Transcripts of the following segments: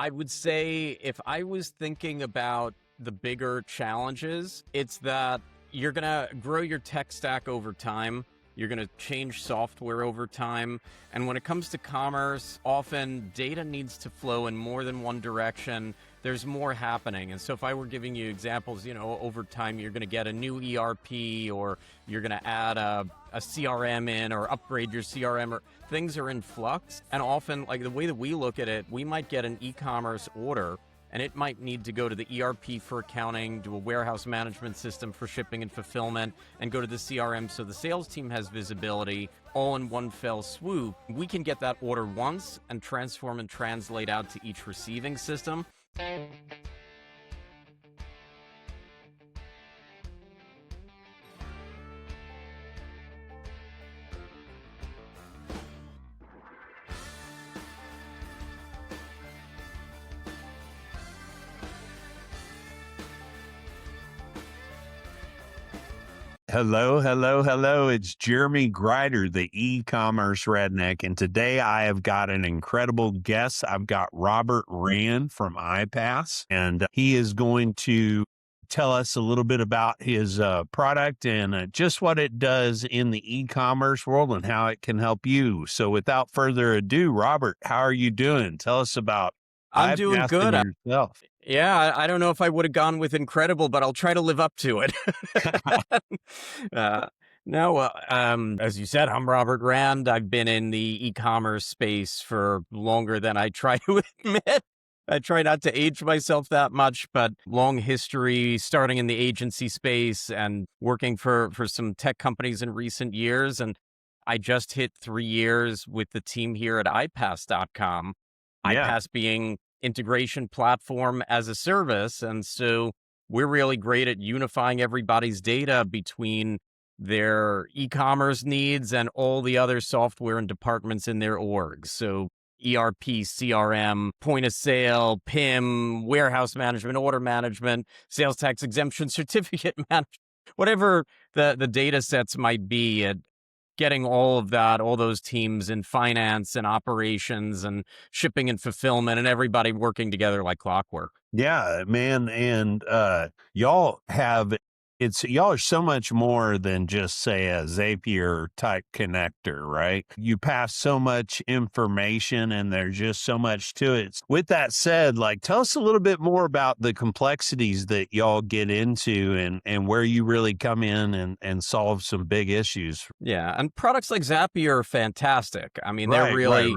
I would say if I was thinking about the bigger challenges, it's that you're going to grow your tech stack over time. You're going to change software over time. And when it comes to commerce, often data needs to flow in more than one direction. There's more happening. And so if I were giving you examples, over time, you're going to get a new ERP, or you're going to add a CRM in, or upgrade your CRM, or things are in flux. And often, like the way that we look at it, we might get an e-commerce order and it might need to go to the ERP for accounting, to a warehouse management system for shipping and fulfillment, and go to the CRM so the sales team has visibility all in one fell swoop. We can get that order once and transform and translate out to each receiving system. Hello. It's Jeremy Greider, the e-commerce redneck. And today I have got an incredible guest. I've got Robert Rand from IPAAS, and he is going to tell us a little bit about his product and just what it does in the e-commerce world and how it can help you. So without further ado, Robert, how are you doing? Tell us about I'm doing IPAAS good. and yourself. Yeah, I don't know if I would have gone with incredible, but I'll try to live up to it. uh, no, as you said, I'm Robert Rand. I've been in the e-commerce space for longer than I try to admit. I try not to age myself that much, but long history starting in the agency space and working for some tech companies in recent years. And I just hit 3 years with the team here at IPAAS.com. Yeah. IPAAS being integration platform as a service. And so we're really great at unifying everybody's data between their e-commerce needs and all the other software and departments in their orgs. So ERP, CRM, point of sale, PIM, warehouse management, order management, sales tax exemption, certificate management, whatever the data sets might be, at getting all of that, all those teams in finance and operations and shipping and fulfillment, and everybody working together like clockwork. Yeah, man. And y'all are so much more than just, say, a Zapier type connector, right? You pass so much information and there's just so much to it. With that said, like, tell us a little bit more about the complexities that y'all get into and where you really come in and solve some big issues. Yeah, and products like Zapier are fantastic. I mean, they're Right. really,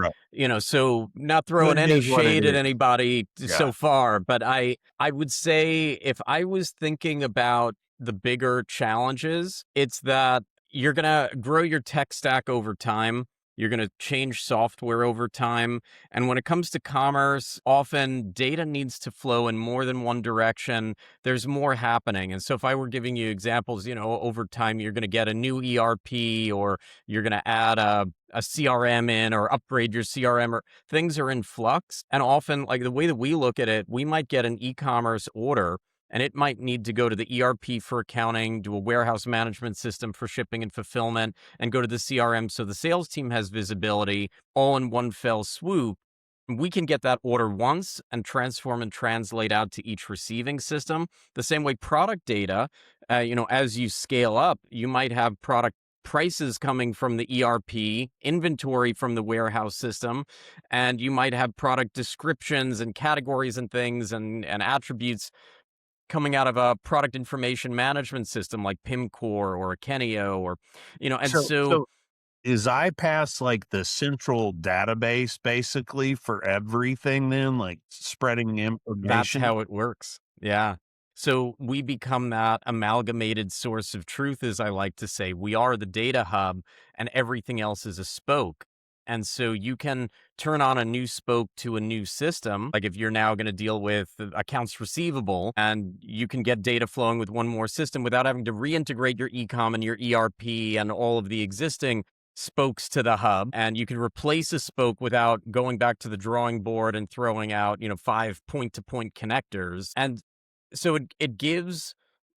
so not throwing It any is what it shade at is. anybody Yeah. so far, but I would say if I was thinking about the bigger challenges, it's that you're going to grow your tech stack over time. You're going to change software over time. And when it comes to commerce, often data needs to flow in more than one direction. There's more happening. And so if I were giving you examples, over time, you're going to get a new ERP, or you're going to add a CRM in, or upgrade your CRM, or things are in flux. And often, like the way that we look at it, we might get an e-commerce order and it might need to go to the ERP for accounting, to a warehouse management system for shipping and fulfillment, and go to the CRM so the sales team has visibility all in one fell swoop. We can get that order once and transform and translate out to each receiving system. The same way product data, as you scale up, you might have product prices coming from the ERP, inventory from the warehouse system, and you might have product descriptions and categories and things and attributes coming out of a product information management system like PIMCore or Kenio, or, and So, so so is iPass like the central database basically for everything then, like spreading that's information? how it works. Yeah. So we become that amalgamated source of truth, as I like to say. We are the data hub and everything else is a spoke. And so you can turn on a new spoke to a new system. Like if you're now going to deal with accounts receivable, and you can get data flowing with one more system without having to reintegrate your ecom and your ERP and all of the existing spokes to the hub, and you can replace a spoke without going back to the drawing board and throwing out 5 point-to-point connectors. And so it gives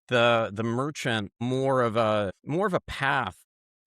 the merchant more of a path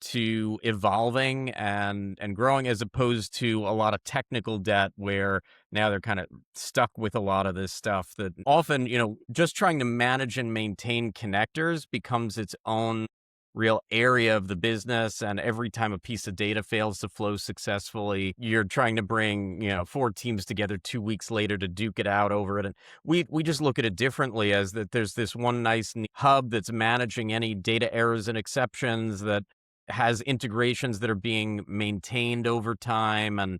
to evolving and growing, as opposed to a lot of technical debt where now they're kind of stuck with a lot of this stuff that often, just trying to manage and maintain connectors becomes its own real area of the business. And every time a piece of data fails to flow successfully, you're trying to bring, four teams together 2 weeks later to duke it out over it. And we just look at it differently, as that there's this one nice hub that's managing any data errors and exceptions, that has integrations that are being maintained over time. And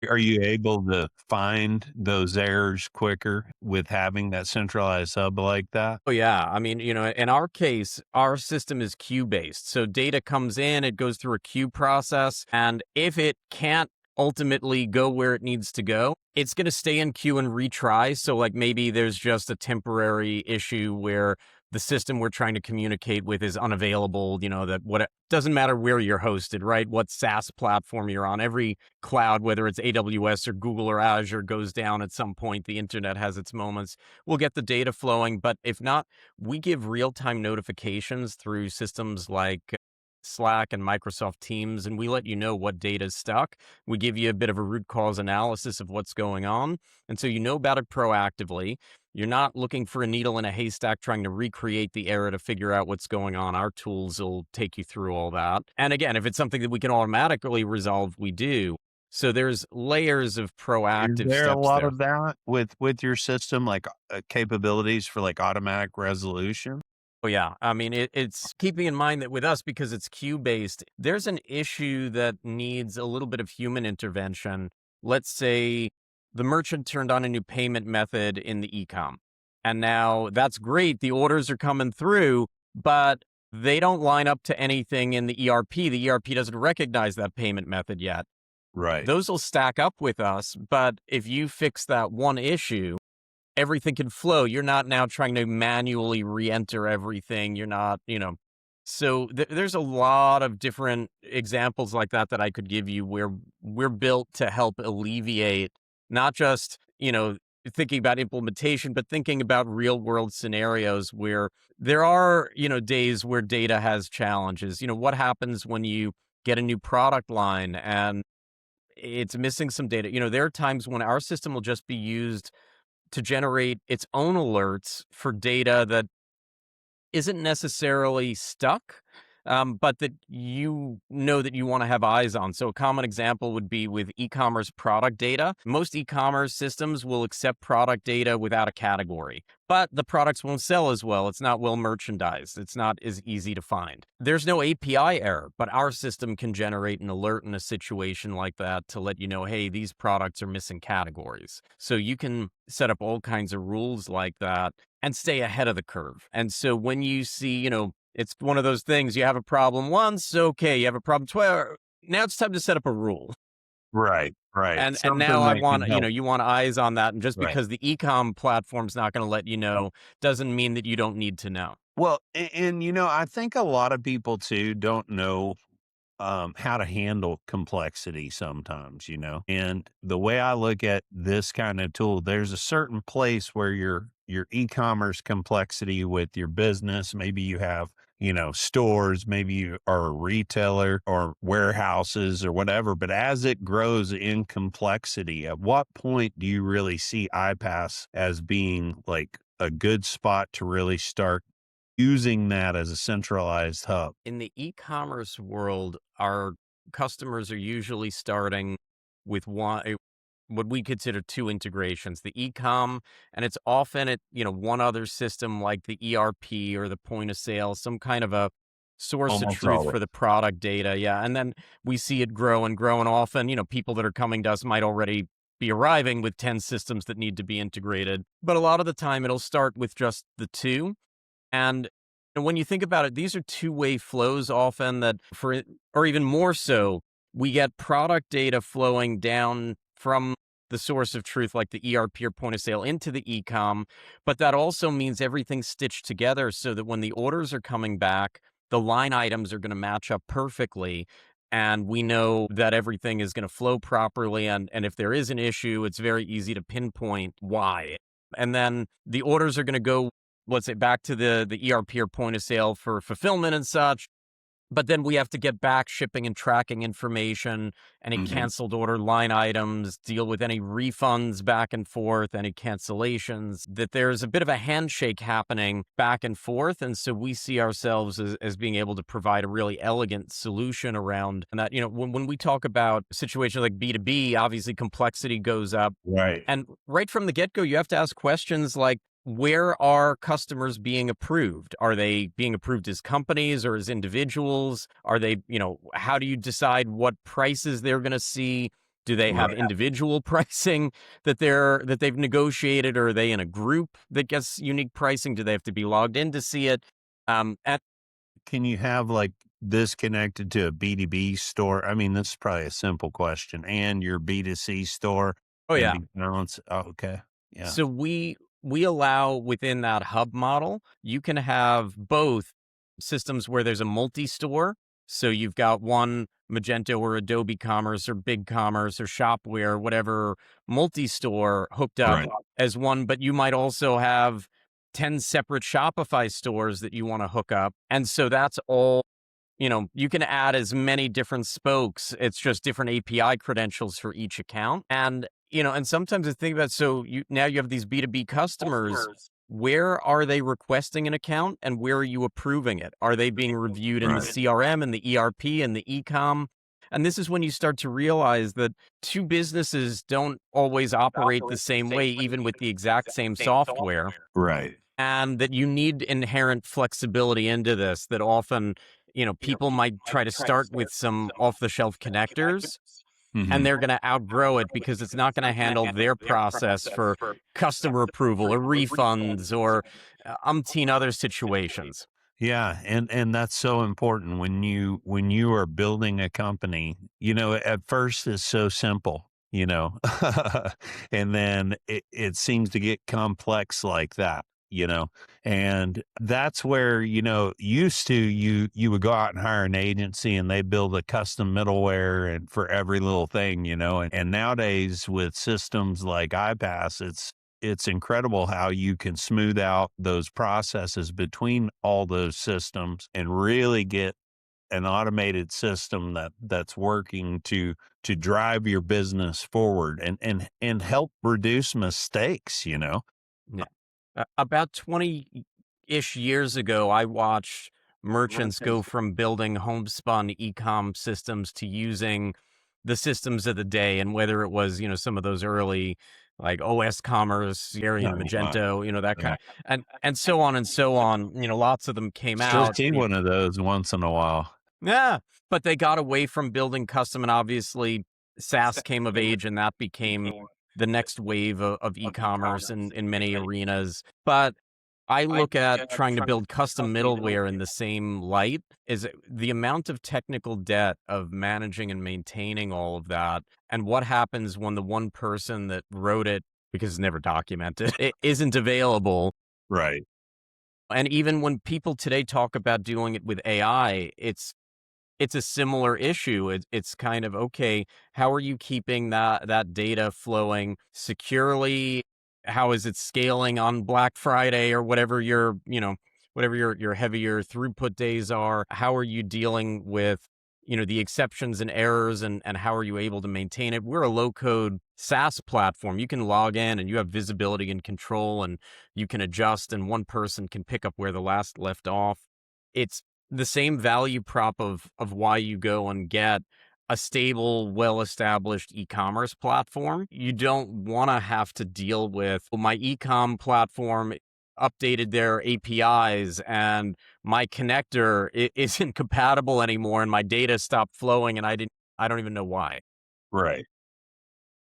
Are you able to find those errors quicker with having that centralized hub like that? oh yeah, I mean, in our case, our system is queue based. So data comes in, it goes through a queue process, and if it can't ultimately go where it needs to go, it's going to stay in queue and retry. So like maybe there's just a temporary issue where the system we're trying to communicate with is unavailable, that what it doesn't matter where you're hosted, right? What SaaS platform you're on. Every cloud, whether it's AWS or Google or Azure, goes down at some point. The internet has its moments. We'll get the data flowing, but if not, we give real-time notifications through systems like Slack and Microsoft Teams, and we let you know what data is stuck. We give you a bit of a root cause analysis of what's going on. And so you know about it proactively. You're not looking for a needle in a haystack trying to recreate the error to figure out what's going on. Our tools will take you through all that. And again, if it's something that we can automatically resolve, we do. So there's layers of Is proactive there a steps lot there. of that with your system, like, capabilities for, like, automatic resolution? Oh, yeah. I mean, it's keeping in mind that with us, because it's queue based, there's an issue that needs a little bit of human intervention. Let's say the merchant turned on a new payment method in the ecom. And now that's great. The orders are coming through, but they don't line up to anything in the ERP. The ERP doesn't recognize that payment method yet. Right. Those will stack up with us. But if you fix that one issue, everything can flow. You're not now trying to manually re-enter everything. You're not, So there's a lot of different examples like that I could give you, where we're built to help alleviate not just, thinking about implementation, but thinking about real world scenarios where there are, days where data has challenges. What happens when you get a new product line and it's missing some data? There are times when our system will just be used to generate its own alerts for data that isn't necessarily stuck, but that that you want to have eyes on. So a common example would be with e-commerce product data. Most e-commerce systems will accept product data without a category, but the products won't sell as well. It's not well merchandised. It's not as easy to find. There's no API error, but our system can generate an alert in a situation like that to let you know, hey, these products are missing categories. So you can set up all kinds of rules like that and stay ahead of the curve. And so when you see, it's one of those things, you have a problem once, okay, you have a problem twice, now it's time to set up a rule. Right, right. And now Something I that want, can help. you want eyes on that. And just Right. because the ecom platform's not going to let you know doesn't mean that you don't need to know. Well, I think a lot of people too don't know how to handle complexity sometimes, and the way I look at this kind of tool, there's a certain place where your e-commerce complexity with your business, maybe you have, stores, maybe you are a retailer or warehouses or whatever, but as it grows in complexity, at what point do you really see IPAAS as being like a good spot to really start using that as a centralized hub? In the e-commerce world, our customers are usually starting with what we consider two integrations, the e-com, and it's often at, one other system like the ERP or the point of sale, some kind of a source of Almost truth always. for the product data. Yeah. And then we see it grow and grow. And often, people that are coming to us might already be arriving with 10 systems that need to be integrated. But a lot of the time it'll start with just the two. And when you think about it, these are two-way flows often, or even more so, we get product data flowing down from the source of truth, like the ERP or point of sale, into the e-com. But that also means everything's stitched together so that when the orders are coming back, the line items are going to match up perfectly. And we know that everything is going to flow properly. And if there is an issue, it's very easy to pinpoint why. And then the orders are going to go, let's say, back to the ERP or point of sale for fulfillment and such. But then we have to get back shipping and tracking information, any Mhm. canceled order line items, deal with any refunds back and forth, any cancellations, that there's a bit of a handshake happening back and forth. And so we see ourselves as being able to provide a really elegant solution around that. When we talk about situations like B2B, obviously complexity goes up. Right. And right from the get-go, you have to ask questions like, where are customers being approved? Are they being approved as companies or as individuals? Are they, how do you decide what prices they're going to see? Do they have Right. individual pricing that they've negotiated, or are they in a group that gets unique pricing? Do they have to be logged in to see it? And Can you have like this connected to a B2B store? I mean, this is probably a simple question. And your B2C store oh and yeah, be balanced. Oh, okay. Yeah. So we allow within that hub model, you can have both systems where there's a multi-store. So you've got one Magento or Adobe Commerce or BigCommerce or Shopware, whatever multi-store hooked up Right. as one, but you might also have 10 separate Shopify stores that you want to hook up. And so that's all, you can add as many different spokes. It's just different API credentials for each account. And sometimes I think about, so now you have these B2B customers. Where are they requesting an account and where are you approving it? Are they being reviewed in the Right. CRM and the ERP and the ecom? And this is when you start to realize that two businesses don't always operate the same way, even with the exact same software, Right. and that you need inherent flexibility into this. That often, people might try to start with some off the shelf connectors and Hmm. they're going to outgrow it because it's not going to handle their process for customer approval or refunds or umpteen other situations. Yeah, and that's so important when you are building a company. At first it's so simple, and then it seems to get complex like that. And that's where, used to you would go out and hire an agency and they build a custom middleware and for every little thing, and nowadays with systems like IPAAS, it's incredible how you can smooth out those processes between all those systems and really get an automated system that's working to drive your business forward and help reduce mistakes. Yeah. About 20-ish years ago, I watched merchants go from building homespun ecom systems to using the systems of the day. And whether it was, some of those early like OS Commerce, Gary and Oh, wow. Magento, that kind Yeah. of, and so on and so on. Lots of them came Still out. see one of those once in a while. Yeah, but they got away from building custom, and obviously SaaS came of age, and that became the next wave of e-commerce in many arenas. But I look at trying to build custom middleware in the same light. Is the amount of technical debt of managing and maintaining all of that, and what happens when the one person that wrote it, because it's never documented, it isn't available. Right. And even when people today talk about doing it with AI, it's a similar issue. It's kind of, okay, how are you keeping that data flowing securely? How is it scaling on Black Friday or whatever your heavier throughput days are? How are you dealing with, the exceptions and errors, and how are you able to maintain it? We're a low code SaaS platform. You can log in and you have visibility and control, and you can adjust, and one person can pick up where the last left off. It's the same value prop of why you go and get a stable, well-established e-commerce platform. You don't want to have to deal with, well, my e-com platform updated their APIs and my connector isn't compatible anymore and my data stopped flowing and I don't even know why. Right.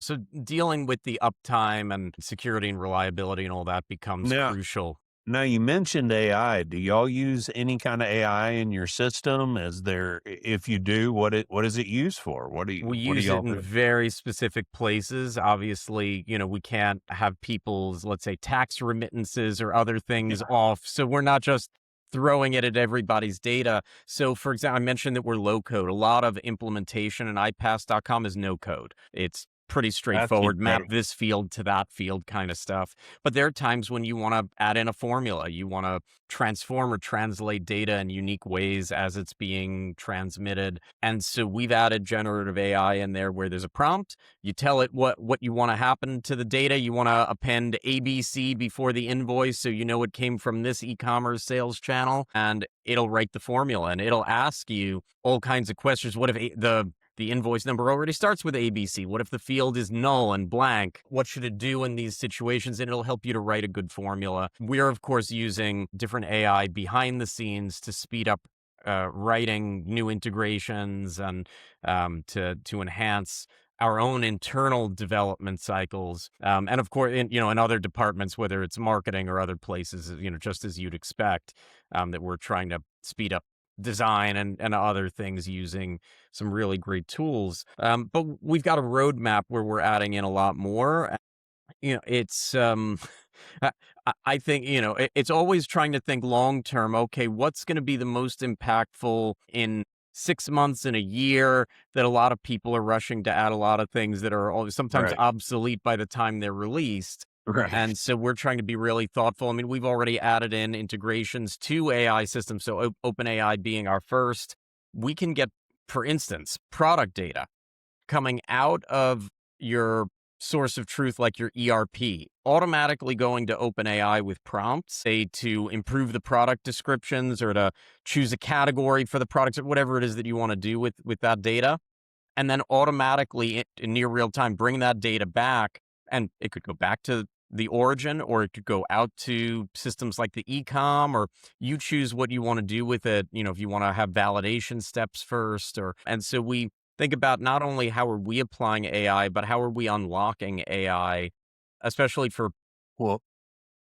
So dealing with the uptime and security and reliability and all that becomes Now, crucial. Now you mentioned AI. Do y'all use any kind of AI in your system? If you do, what is it used for? We what do use it y'all in do? very specific places. Obviously, we can't have people's, let's say, tax remittances or other things off. So we're not just throwing it at everybody's data. So, for example, I mentioned that we're low code. A lot of implementation in iPass.com is no code. It's pretty That's straightforward, map incredible. this field to that field kind of stuff. But there are times when you want to add in a formula, you want to transform or translate data in unique ways as it's being transmitted. And so we've added generative AI in there where there's a prompt, you tell it what you want to happen to the data, you want to append ABC before the invoice so you know it came from this e-commerce sales channel, and it'll write the formula and it'll ask you all kinds of questions. What if the invoice number already starts with ABC? What if the field is null and blank? What should it do in these situations? And it'll help you to write a good formula. We're, of course, using different AI behind the scenes to speed up writing new integrations and to enhance our own internal development cycles. And of course, in other departments, whether it's marketing or other places, just as you'd expect, that we're trying to speed up design and other things using some really great tools. But we've got a roadmap where we're adding in a lot more. It's I, I think it's always trying to think long term. Okay, what's going to be the most impactful in 6 months in a year, that a lot of people are rushing to add a lot of things that are sometimes Right. obsolete by the time they're released. Right. And so we're trying to be really thoughtful. I mean, we've already added in integrations to AI systems. So OpenAI being our first, we can get, for instance, product data coming out of your source of truth, like your ERP, automatically going to OpenAI with prompts, say to improve the product descriptions or to choose a category for the products or whatever it is that you want to do with that data. And then automatically in near real time, bring that data back. And it could go back to the origin, or it could go out to systems like the ecom, or you choose what you want to do with it. If you want to have validation steps first, and so we think about not only how are we applying AI, but how are we unlocking AI, especially for Well,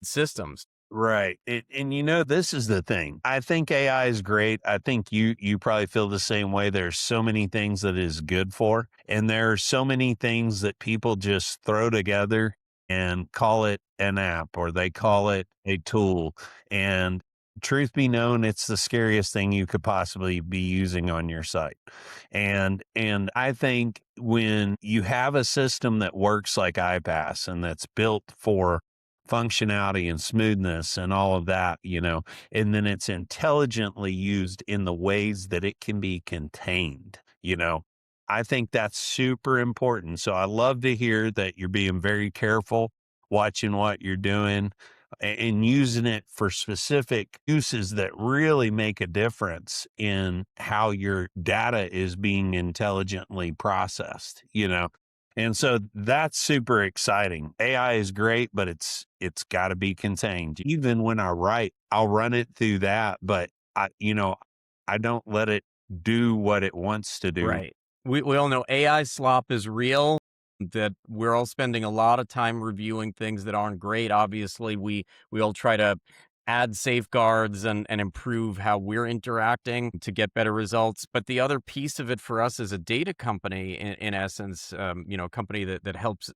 systems. right. And this is the thing. I think AI is great. I think you probably feel the same way. There's so many things that is good for, and there are so many things that people just throw together and call it an app or they call it a tool. And truth be known, it's the scariest thing you could possibly be using on your site. And I think when you have a system that works like IPAAS and that's built for functionality and smoothness and all of that, and then it's intelligently used in the ways that it can be contained. I think that's super important. So I love to hear that you're being very careful, watching what you're doing and using it for specific uses that really make a difference in how your data is being intelligently processed. And so that's super exciting. AI is great, but it's got to be contained. Even when I write, I'll run it through that, but I don't let it do what it wants to do. Right. We all know AI slop is real, that we're all spending a lot of time reviewing things that aren't great. Obviously, we all try to add safeguards and improve how we're interacting to get better results. But the other piece of it for us as a data company, in essence, a company that helps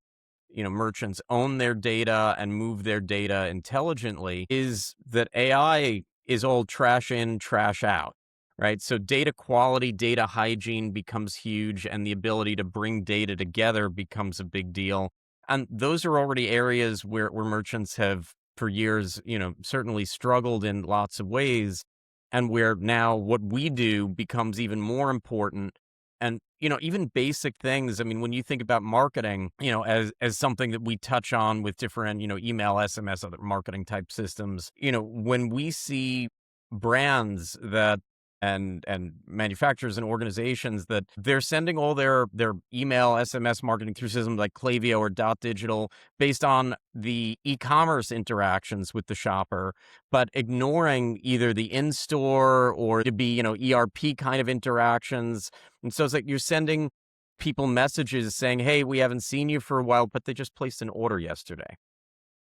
merchants own their data and move their data intelligently, is that AI is all trash in, trash out. Right. So data quality, data hygiene becomes huge, and the ability to bring data together becomes a big deal. And those are already areas where merchants have for years, certainly struggled in lots of ways. And where now what we do becomes even more important. And, even basic things. I mean, when you think about marketing, as something that we touch on with different, email, SMS, other marketing type systems, when we see brands that and manufacturers and organizations that they're sending all their email, SMS marketing through systems like Klaviyo or Dot Digital based on the e-commerce interactions with the shopper, but ignoring either the in-store or to be, ERP kind of interactions. And so it's like you're sending people messages saying, "Hey, we haven't seen you for a while," but they just placed an order yesterday.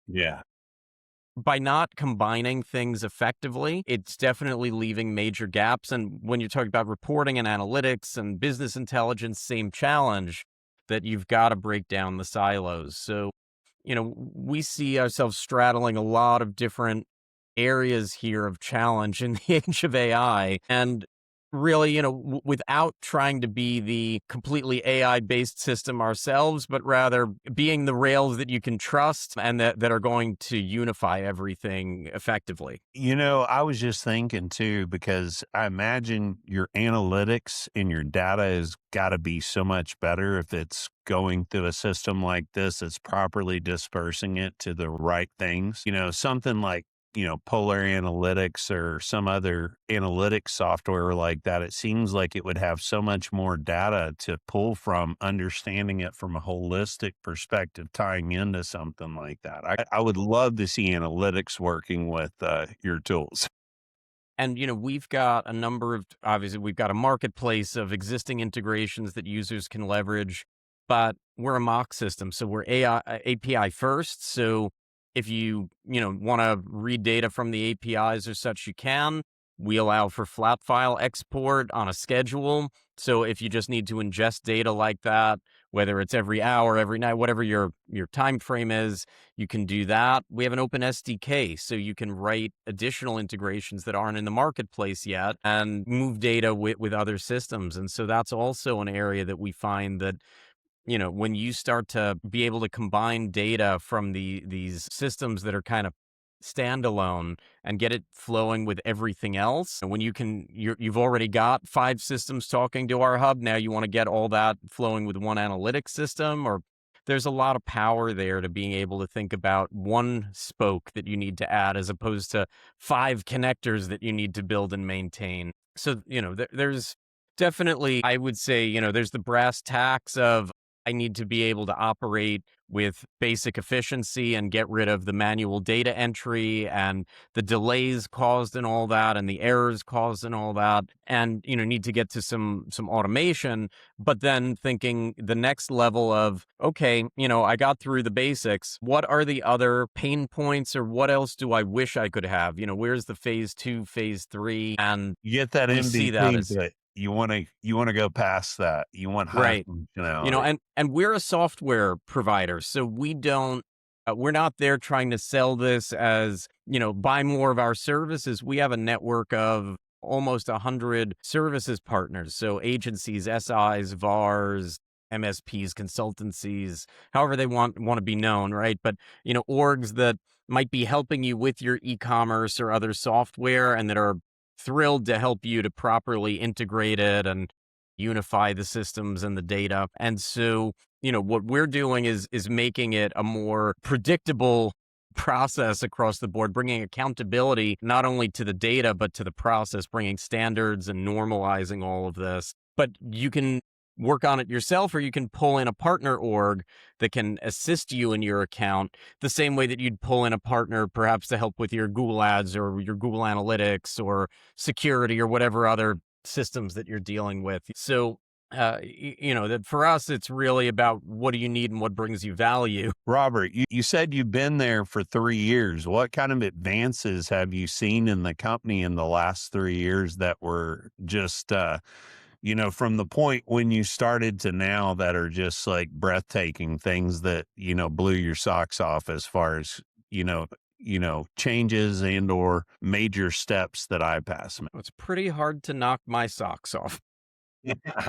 Yeah. By not combining things effectively, it's definitely leaving major gaps. And when you're talking about reporting and analytics and business intelligence, same challenge, that you've got to break down the silos. So, we see ourselves straddling a lot of different areas here of challenge in the age of AI. And really, without trying to be the completely AI based system ourselves, but rather being the rails that you can trust and that are going to unify everything effectively. I was just thinking too, because I imagine your analytics and your data has got to be so much better if it's going through a system like this that's properly dispersing it to the right things. Something like, Polar Analytics or some other analytics software like that. It seems like it would have so much more data to pull from, understanding it from a holistic perspective, tying into something like that. I would love to see analytics working with your tools. And, we've got a number of, obviously, we've got a marketplace of existing integrations that users can leverage, but we're a mock system. So we're AI, API first. So if want to read data from the APIs or such, you can. We allow for flat file export on a schedule. So if you just need to ingest data like that, whether it's every hour, every night, whatever your time frame is, you can do that. We have an open SDK, so you can write additional integrations that aren't in the marketplace yet and move data with other systems. And so that's also an area that we find that, when you start to be able to combine data from these systems that are kind of standalone and get it flowing with everything else, and when you've already got 5 systems talking to our hub, now you want to get all that flowing with one analytics system, or there's a lot of power there to being able to think about one spoke that you need to add as opposed to 5 connectors that you need to build and maintain. So, there's definitely, I would say, there's the brass tacks of I need to be able to operate with basic efficiency and get rid of the manual data entry and the delays caused and all that and the errors caused and all that, and need to get to some automation. But then thinking the next level of, okay, I got through the basics, what are the other pain points, or what else do I wish I could have? Where's the phase 2, phase 3? And You get that we see that MVP, as but you want to go past that. You want high right. functionality. And we're a software provider, so we're not there trying to sell this as, buy more of our services. We have a network of almost 100 services partners, so agencies, SIs, VARs, MSPs, consultancies, however they want to be known, right? But, orgs that might be helping you with your e-commerce or other software and that are thrilled to help you to properly integrate it and unify the systems and the data. And so, what we're doing is making it a more predictable process across the board, bringing accountability not only to the data, but to the process, bringing standards and normalizing all of this. But you can work on it yourself, or you can pull in a partner org that can assist you in your account the same way that you'd pull in a partner perhaps to help with your Google ads or your Google Analytics or security or whatever other systems that you're dealing with. So, that for us, it's really about what do you need and what brings you value. Robert, you said you've been there for 3 years. What kind of advances have you seen in the company in the last 3 years that were just, from the point when you started to now, that are just like breathtaking things that, blew your socks off as far as, changes and or major steps that IPAAS made? It's pretty hard to knock my socks off.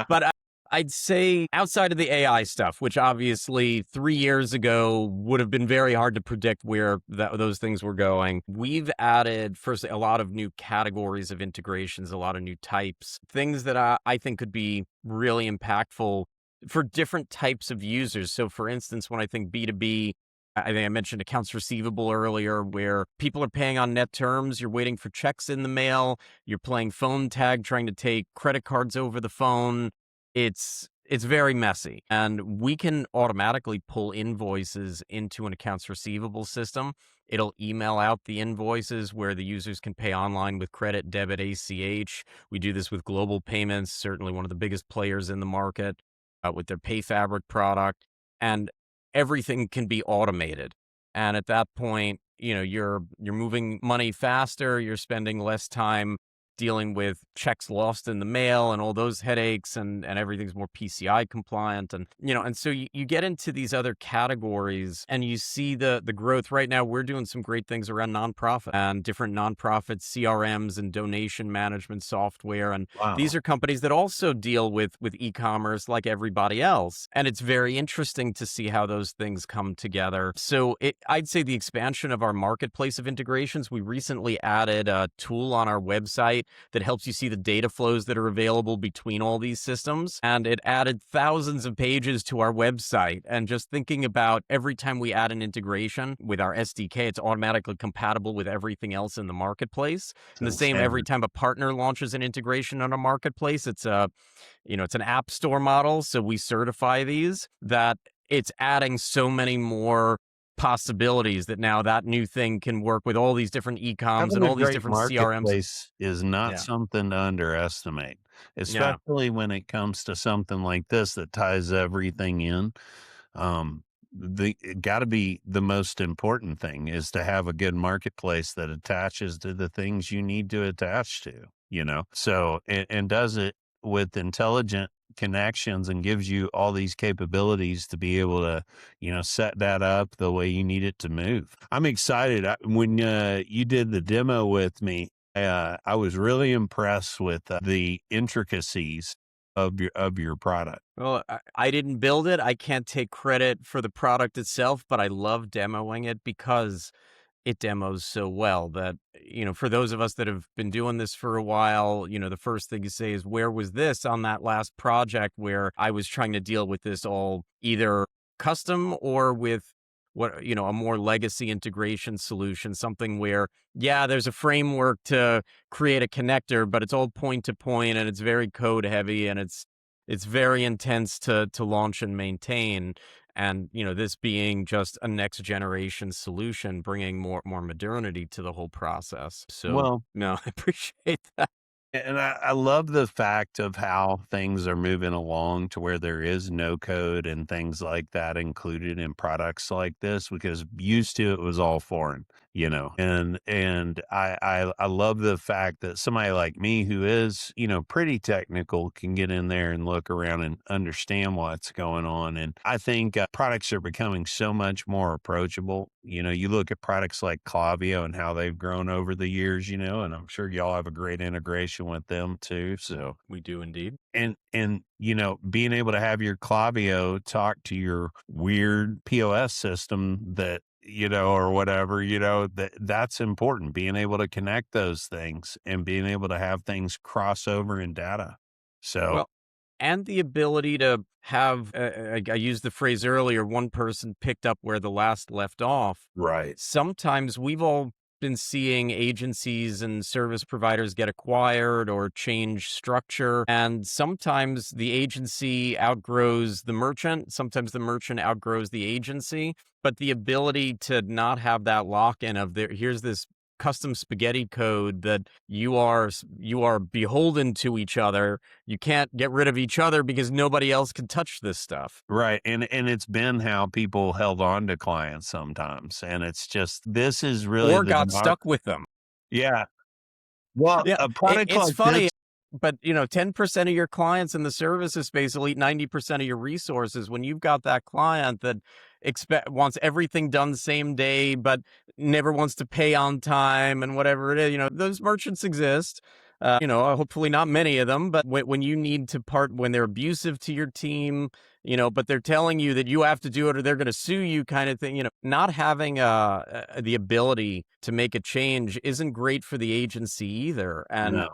But I'd say outside of the AI stuff, which obviously 3 years ago would have been very hard to predict where those things were going, we've added, firstly, a lot of new categories of integrations, a lot of new types, things that I think could be really impactful for different types of users. So, for instance, when I think B2B, I think I mentioned accounts receivable earlier, where people are paying on net terms. You're waiting for checks in the mail. You're playing phone tag, trying to take credit cards over the phone. It's very messy, and we can automatically pull invoices into an accounts receivable system. It'll email out the invoices where the users can pay online with credit, debit, ACH. We do this with Global Payments, certainly one of the biggest players in the market, with their PayFabric product, and everything can be automated. And at that point, you're moving money faster, you're spending less time dealing with checks lost in the mail and all those headaches, and everything's more PCI compliant. And, and so you get into these other categories and you see the growth. Right now, we're doing some great things around nonprofit and different nonprofit CRMs and donation management software. And Wow. these are companies that also deal with e-commerce like everybody else. And it's very interesting to see how those things come together. So I'd say the expansion of our marketplace of integrations, we recently added a tool on our website that helps you see the data flows that are available between all these systems. And it added thousands of pages to our website. And just thinking about every time we add an integration with our SDK, it's automatically compatible with everything else in the marketplace. And the So same every standard. time a partner launches an integration on a marketplace, it's it's an app store model. So we certify these, that it's adding so many more possibilities that now that new thing can work with all these different e-coms Having and a all these great different CRMs. marketplace is not Yeah. something to underestimate, Yeah. especially when it comes to something like this that ties everything in. Um, the it gotta be the most important thing is to have a good marketplace that attaches to the things you need to attach to, you know? So, and does it with intelligent connections and gives you all these capabilities to be able to, set that up the way you need it to move. I'm excited. When you did the demo with me, I was really impressed with the intricacies of your product. Well, I didn't build it. I can't take credit for the product itself, but I love demoing it because it demos so well that, for those of us that have been doing this for a while, the first thing you say is, where was this on that last project where I was trying to deal with this all either custom or with a more legacy integration solution, something where, yeah, there's a framework to create a connector, but it's all point to point and it's very code heavy and it's very intense to launch and maintain. And this being just a next generation solution, bringing more modernity to the whole process. So Well, no, I appreciate that. and I love the fact of how things are moving along to where there is no code and things like that included in products like this, because used to it was all foreign, and I love the fact that somebody like me who is, pretty technical can get in there and look around and understand what's going on. And I think products are becoming so much more approachable. You look at products like Klaviyo and how they've grown over the years, and I'm sure y'all have a great integration with them too. So, We do indeed. and being able to have your Klaviyo talk to your weird POS system that, or whatever, that's important. Being able to connect those things and being able to have things cross over in data. So, Well, and the ability to have, I used the phrase earlier, one person picked up where the last left off. right. Sometimes we've all been seeing agencies and service providers get acquired or change structure. And sometimes the agency outgrows the merchant. Sometimes the merchant outgrows the agency. But the ability to not have that lock-in of here's this custom spaghetti code that you are beholden to each other. You can't get rid of each other because nobody else can touch this stuff. Right. And it's been how people held on to clients sometimes. And it's just this is really Or the got stuck with them. yeah. Well, Yeah, a product it's like this. funny, but 10% of your clients in the services space will eat 90% of your resources. When you've got that client that wants everything done same day, but never wants to pay on time and whatever it is, those merchants exist. Hopefully not many of them, but when you need to when they're abusive to your team, but they're telling you that you have to do it or they're going to sue you kind of thing, not having the ability to make a change isn't great for the agency either. And No.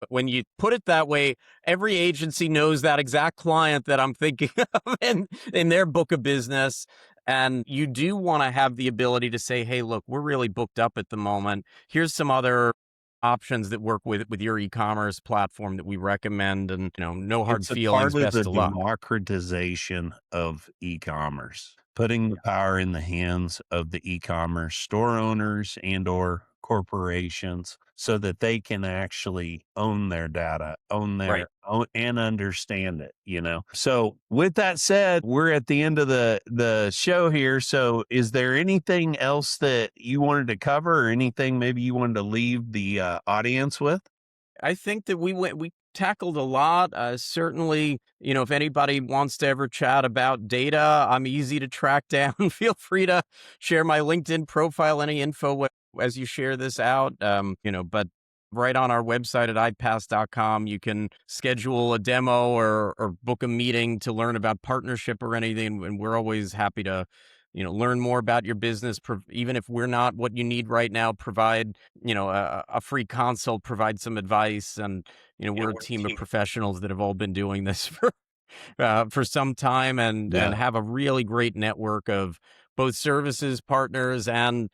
when you put it that way, every agency knows that exact client that I'm thinking of in their book of business. And you do want to have the ability to say, hey, look, we're really booked up at the moment. Here's some other options that work with your e-commerce platform that we recommend, and no hard It's a part feelings, of the best of luck. democratization of e-commerce, putting the power in the hands of the e-commerce store owners and or corporations so that they can actually own their data, Right. own and understand it. So with that said, we're at the end of the show here. So is there anything else that you wanted to cover or anything maybe you wanted to leave the audience with? I think that we tackled a lot. Certainly, if anybody wants to ever chat about data, I'm easy to track down. Feel free to share my LinkedIn profile, any info as you share this out. But right on our website at IPAAS.com, you can schedule a demo or book a meeting to learn about partnership or anything. And we're always happy to, learn more about your business. Even if we're not what you need right now, provide, a free consult, provide some advice. And, we're a team of professionals that have all been doing this for some time and Yeah. have a really great network of both services partners and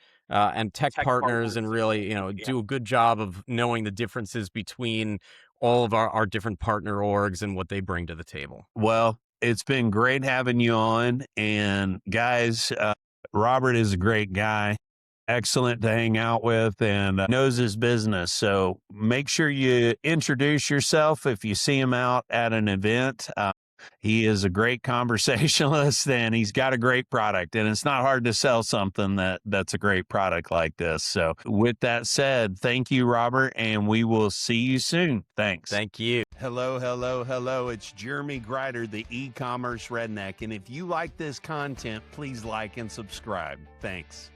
tech partners, and really, do a good job of knowing the differences between all of our different partner orgs and what they bring to the table. Well, it's been great having you on. And guys, Robert is a great guy, excellent to hang out with, and knows his business. So make sure you introduce yourself if you see him out at an event. He is a great conversationalist and he's got a great product. And it's not hard to sell something that's a great product like this. So with that said, thank you, Robert, and we will see you soon. Thanks. Thank you. Hello, hello, hello. It's Jeremy Greider, the e-commerce redneck. And if you like this content, please like and subscribe. Thanks.